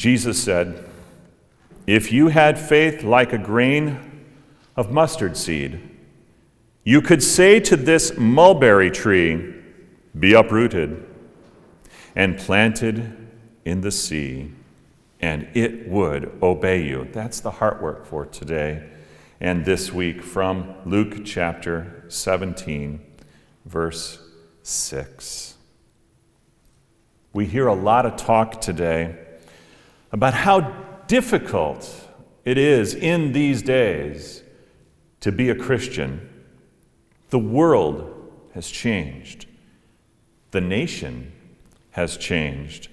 Jesus said, "If you had faith like a grain of mustard seed, you could say to this mulberry tree, 'Be uprooted and planted in the sea,' and it would obey you." That's the heart work for today and this week from Luke chapter 17, verse 6. We hear a lot of talk today about how difficult it is in these days to be a Christian. The world has changed. The nation has changed.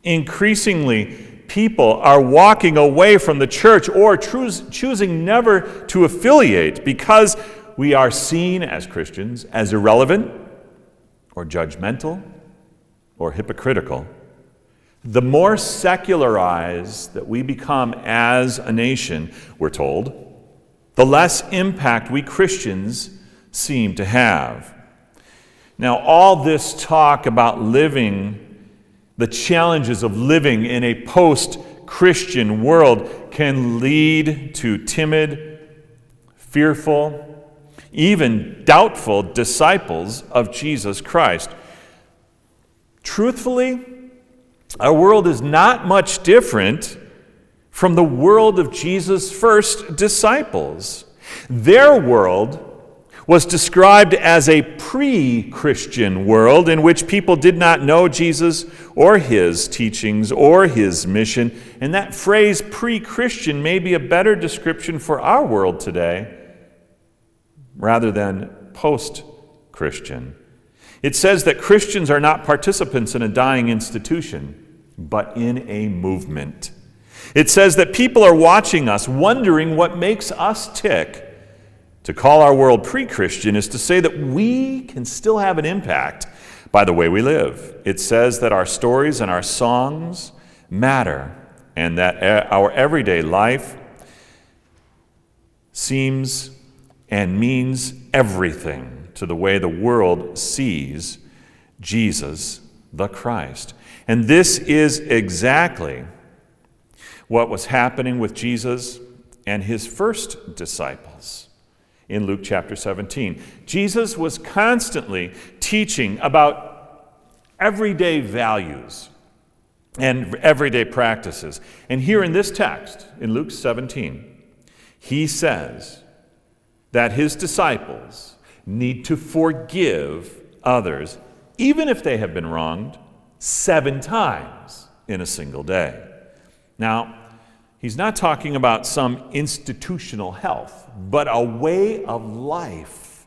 Increasingly, people are walking away from the church or choosing never to affiliate because we are seen as Christians as irrelevant or judgmental or hypocritical. The more secularized that we become as a nation, we're told, the less impact we Christians seem to have. Now, all this talk about the challenges of living in a post-Christian world can lead to timid, fearful, even doubtful disciples of Jesus Christ. Truthfully, our world is not much different from the world of Jesus' first disciples. Their world was described as a pre-Christian world in which people did not know Jesus or his teachings or his mission. And that phrase, pre-Christian, may be a better description for our world today rather than post-Christian. It says that Christians are not participants in a dying institution, but in a movement. It says that people are watching us, wondering what makes us tick. To call our world pre-Christian is to say that we can still have an impact by the way we live. It says that our stories and our songs matter, and that our everyday life seems and means everything to the way the world sees Jesus the Christ. And this is exactly what was happening with Jesus and his first disciples in Luke chapter 17. Jesus was constantly teaching about everyday values and everyday practices. And here in this text, in Luke 17, he says that his disciples need to forgive others, even if they have been wronged 7 times in a single day. Now, he's not talking about some institutional health, but a way of life.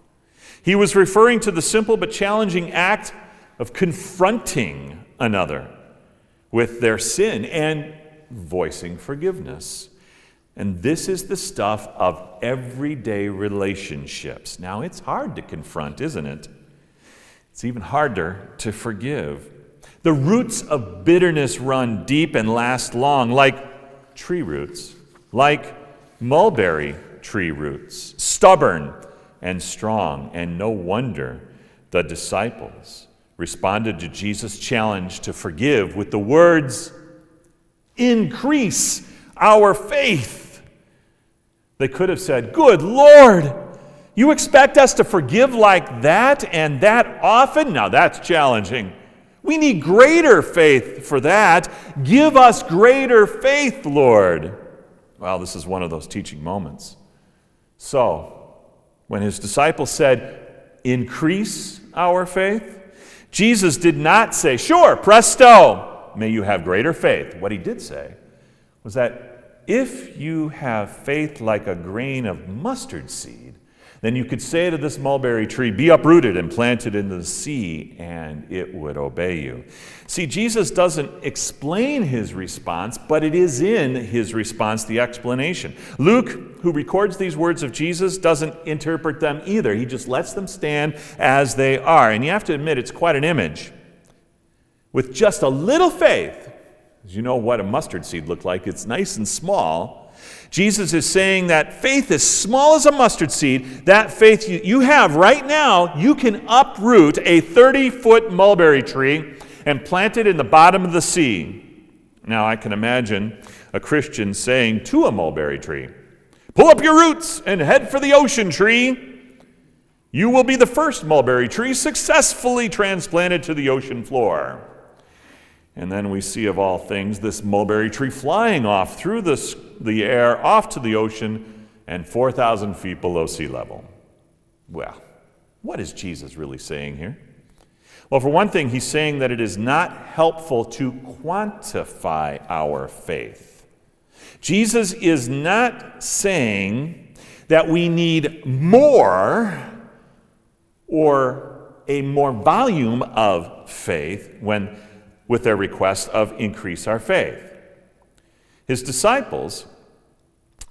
He was referring to the simple but challenging act of confronting another with their sin and voicing forgiveness. And this is the stuff of everyday relationships. Now, it's hard to confront, isn't it? It's even harder to forgive. The roots of bitterness run deep and last long, like tree roots, like mulberry tree roots, stubborn and strong. And no wonder the disciples responded to Jesus' challenge to forgive with the words, "Increase our faith." They could have said, "Good Lord, you expect us to forgive like that and that often? Now that's challenging. We need greater faith for that. Give us greater faith, Lord." Well, this is one of those teaching moments. So, when his disciples said, "Increase our faith," Jesus did not say, "Sure, presto, may you have greater faith." What he did say was that if you have faith like a grain of mustard seed, then you could say to this mulberry tree, "Be uprooted and planted into the sea," and it would obey you. See, Jesus doesn't explain his response, but it is in his response the explanation. Luke, who records these words of Jesus, doesn't interpret them either. He just lets them stand as they are. And you have to admit, it's quite an image. With just a little faith, as you know what a mustard seed looked like, it's nice and small. Jesus is saying that faith as small as a mustard seed, that faith you have right now, you can uproot a 30-foot mulberry tree and plant it in the bottom of the sea. Now, I can imagine a Christian saying to a mulberry tree, "Pull up your roots and head for the ocean, tree. You will be the first mulberry tree successfully transplanted to the ocean floor." And then we see, of all things, this mulberry tree flying off through the air, off to the ocean, and 4,000 feet below sea level. Well, what is Jesus really saying here? Well, for one thing, he's saying that it is not helpful to quantify our faith. Jesus is not saying that we need more or a more volume of faith with their request of increase our faith. His disciples,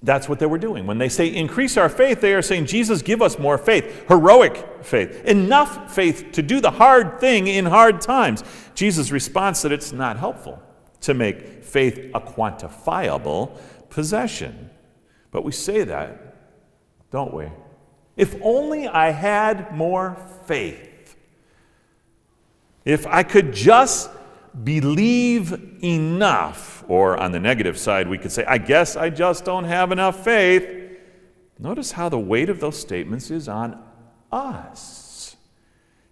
that's what they were doing. When they say increase our faith, they are saying, Jesus, give us more faith, heroic faith, enough faith to do the hard thing in hard times. Jesus' response that it's not helpful to make faith a quantifiable possession. But we say that, don't we? If only I had more faith. If I could just believe enough, or on the negative side, we could say, I guess I just don't have enough faith. Notice how the weight of those statements is on us.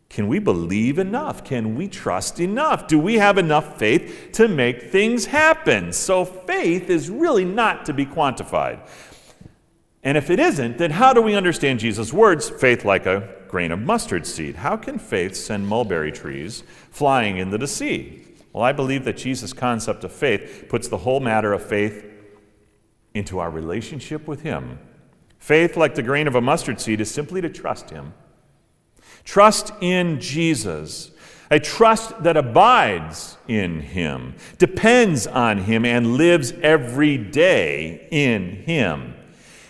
Can we believe enough? Can we trust enough? Do we have enough faith to make things happen? So faith is really not to be quantified. And if it isn't, then how do we understand Jesus' words, faith like a grain of mustard seed? How can faith send mulberry trees flying into the sea? Well, I believe that Jesus' concept of faith puts the whole matter of faith into our relationship with him. Faith, like the grain of a mustard seed, is simply to trust him. Trust in Jesus. A trust that abides in him, depends on him, and lives every day in him.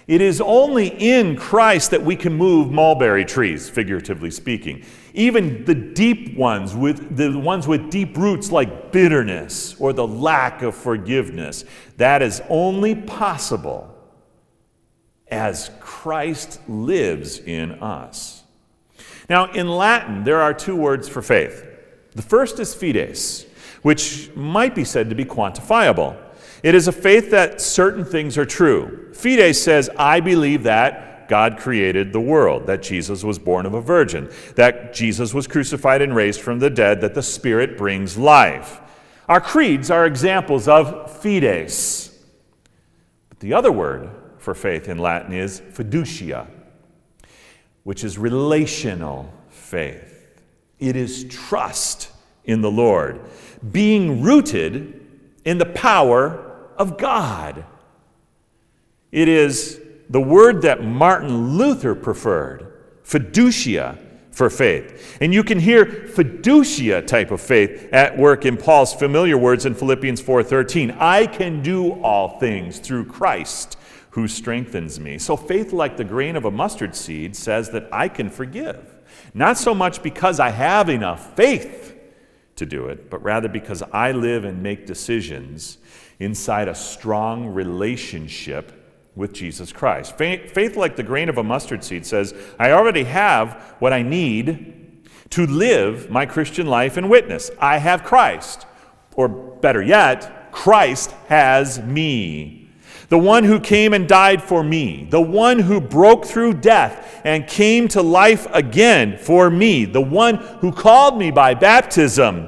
It is only in Christ that we can move mulberry trees, figuratively speaking. Even the deep ones, the ones with deep roots like bitterness or the lack of forgiveness, that is only possible as Christ lives in us. Now, in Latin, there are two words for faith. The first is fides, which might be said to be quantifiable. It is a faith that certain things are true. Fides says, I believe that God created the world, that Jesus was born of a virgin, that Jesus was crucified and raised from the dead, that the Spirit brings life. Our creeds are examples of fides. But the other word for faith in Latin is fiducia, which is relational faith. It is trust in the Lord, being rooted in the power of God. It is the word that Martin Luther preferred, fiducia, for faith. And you can hear fiducia type of faith at work in Paul's familiar words in Philippians 4:13. I can do all things through Christ who strengthens me. So faith like the grain of a mustard seed says that I can forgive. Not so much because I have enough faith to do it, but rather because I live and make decisions inside a strong relationship with Jesus Christ. Faith like the grain of a mustard seed says, I already have what I need to live my Christian life and witness. I have Christ. Or better yet, Christ has me. The one who came and died for me. The one who broke through death and came to life again for me. The one who called me by baptism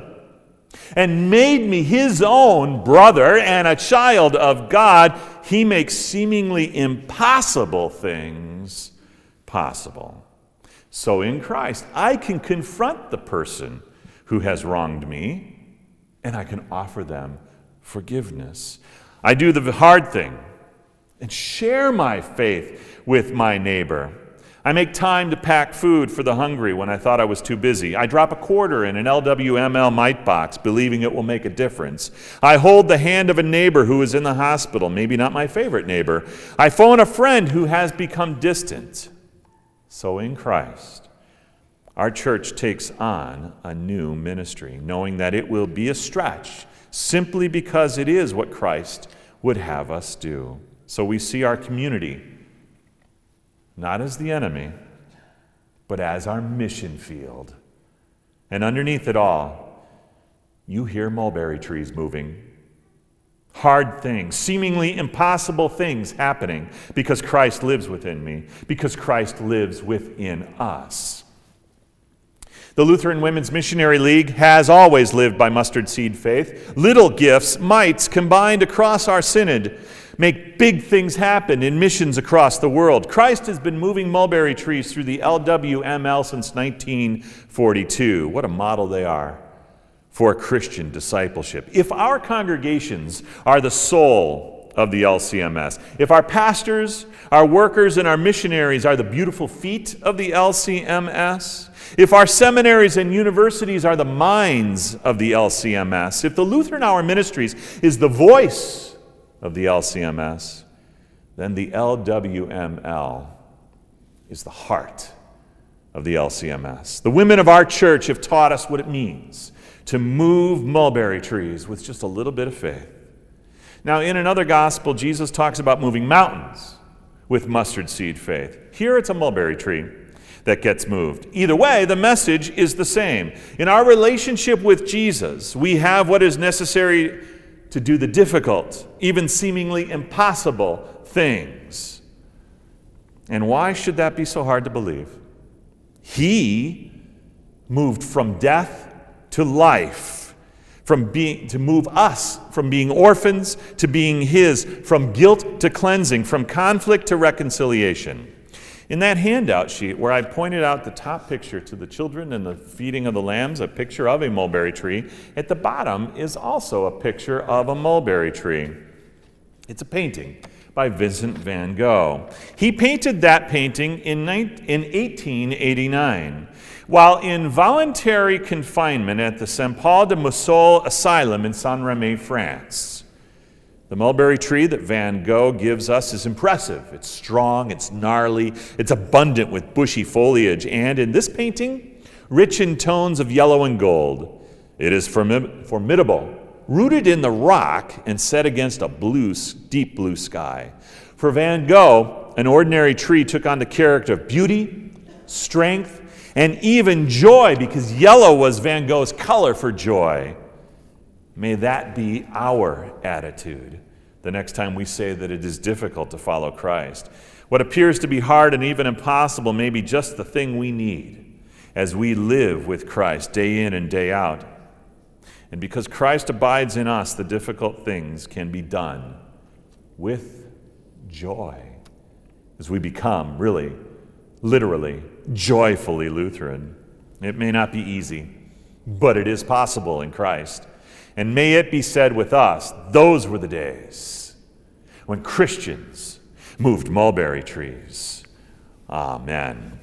and made me his own brother and a child of God. He makes seemingly impossible things possible. So in Christ, I can confront the person who has wronged me, and I can offer them forgiveness. I do the hard thing and share my faith with my neighbor. I make time to pack food for the hungry when I thought I was too busy. I drop a quarter in an LWML mite box, believing it will make a difference. I hold the hand of a neighbor who is in the hospital, maybe not my favorite neighbor. I phone a friend who has become distant. So in Christ, our church takes on a new ministry, knowing that it will be a stretch simply because it is what Christ would have us do. So we see our community not as the enemy, but as our mission field. And underneath it all, you hear mulberry trees moving. hard things, seemingly impossible things happening because Christ lives within me, because Christ lives within us. The Lutheran Women's Missionary League has always lived by mustard seed faith. Little gifts, mites combined across our synod make big things happen in missions across the world. Christ has been moving mulberry trees through the LWML since 1942. What a model they are for Christian discipleship. If our congregations are the soul of the LCMS, if our pastors, our workers, and our missionaries are the beautiful feet of the LCMS, if our seminaries and universities are the minds of the LCMS, if the Lutheran Hour Ministries is the voice of the LCMS, then the LWML is the heart of the LCMS. The women of our church have taught us what it means to move mulberry trees with just a little bit of faith. Now, in another gospel, Jesus talks about moving mountains with mustard seed faith. Here it's a mulberry tree that gets moved. Either way, the message is the same. In our relationship with Jesus, we have what is necessary to do the difficult, even seemingly impossible things. And why should that be so hard to believe? He moved from death to life, to move us from being orphans to being his, from guilt to cleansing, from conflict to reconciliation. In that handout sheet where I pointed out the top picture to the children and the feeding of the lambs, a picture of a mulberry tree, at the bottom is also a picture of a mulberry tree. It's a painting by Vincent van Gogh. He painted that painting in 1889 while in voluntary confinement at the Saint Paul de Musol Asylum in Saint-Rémy, France. The mulberry tree that Van Gogh gives us is impressive. It's strong, it's gnarly, it's abundant with bushy foliage, and in this painting, rich in tones of yellow and gold. It is formidable, rooted in the rock and set against a deep blue sky. For Van Gogh, an ordinary tree took on the character of beauty, strength, and even joy, because yellow was Van Gogh's color for joy. May that be our attitude the next time we say that it is difficult to follow Christ. What appears to be hard and even impossible may be just the thing we need as we live with Christ day in and day out. And because Christ abides in us, the difficult things can be done with joy as we become really, literally, joyfully Lutheran. It may not be easy, but it is possible in Christ. And may it be said with us, those were the days when Christians moved mulberry trees. Amen.